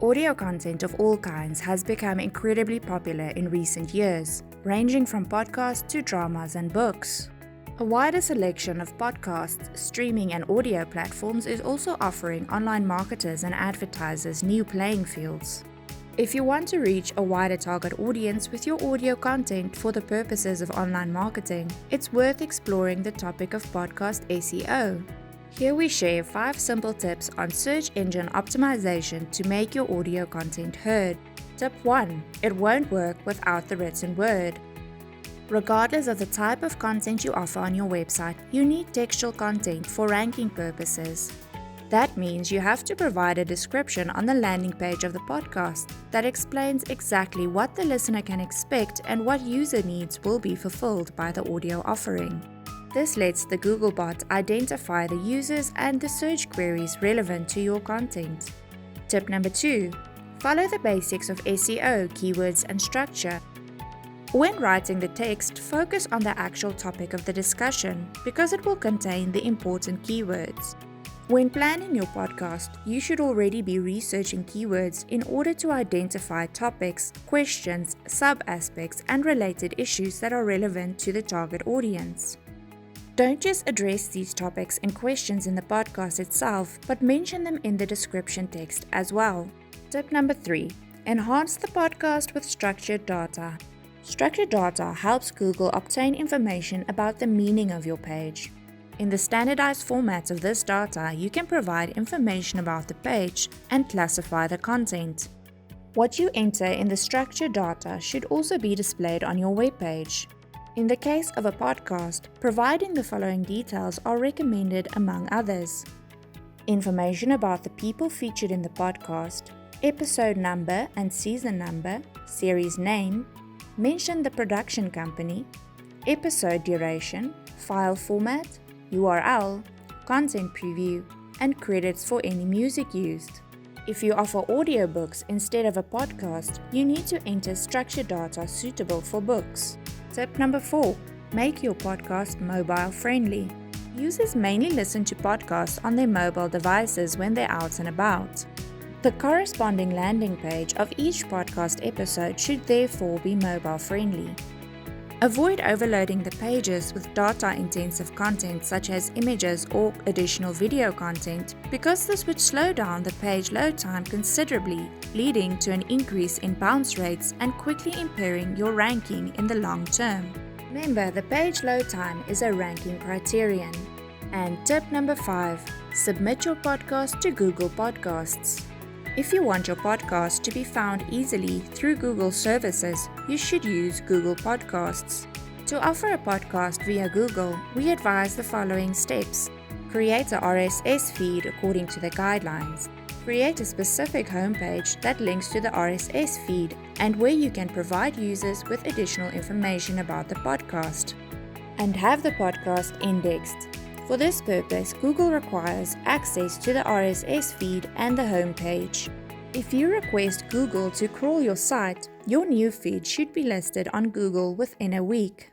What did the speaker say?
Audio content of all kinds has become incredibly popular in recent years, ranging from podcasts to dramas and books. A wider selection of podcasts, streaming and audio platforms is also offering online marketers and advertisers new playing fields. If you want to reach a wider target audience with your audio content for the purposes of online marketing, it's worth exploring the topic of podcast SEO. Here we share 5 simple tips on search engine optimization to make your audio content heard. Tip 1. It won't work without the written word. Regardless of the type of content you offer on your website, you need textual content for ranking purposes. That means you have to provide a description on the landing page of the podcast that explains exactly what the listener can expect and what user needs will be fulfilled by the audio offering. This lets the Google bot identify the users and the search queries relevant to your content. Tip number 2. Follow the basics of SEO, keywords, and structure. When writing the text, focus on the actual topic of the discussion because it will contain the important keywords. When planning your podcast, you should already be researching keywords in order to identify topics, questions, sub-aspects, and related issues that are relevant to the target audience. Don't just address these topics and questions in the podcast itself, but mention them in the description text as well. Tip number 3. Enhance the podcast with structured data. Structured data helps Google obtain information about the meaning of your page. In the standardized formats of this data, you can provide information about the page and classify the content. What you enter in the structured data should also be displayed on your web page. In the case of a podcast, providing the following details are recommended among others: information about the people featured in the podcast, episode number and season number, series name, mention the production company, episode duration, file format, URL, content preview, and credits for any music used. If you offer audiobooks instead of a podcast, you need to enter structured data suitable for books. Tip number 4. Make your podcast mobile friendly. Users mainly listen to podcasts on their mobile devices when they're out and about. The corresponding landing page of each podcast episode should therefore be mobile friendly. Avoid overloading the pages with data-intensive content such as images or additional video content because this would slow down the page load time considerably, leading to an increase in bounce rates and quickly impairing your ranking in the long term. Remember, the page load time is a ranking criterion. And tip number 5. Submit your podcast to Google Podcasts. If you want your podcast to be found easily through Google services, you should use Google Podcasts. To offer a podcast via Google, we advise the following steps. Create a RSS feed according to the guidelines. Create a specific homepage that links to the RSS feed and where you can provide users with additional information about the podcast. And have the podcast indexed. For this purpose, Google requires access to the RSS feed and the homepage. If you request Google to crawl your site, your new feed should be listed on Google within a week.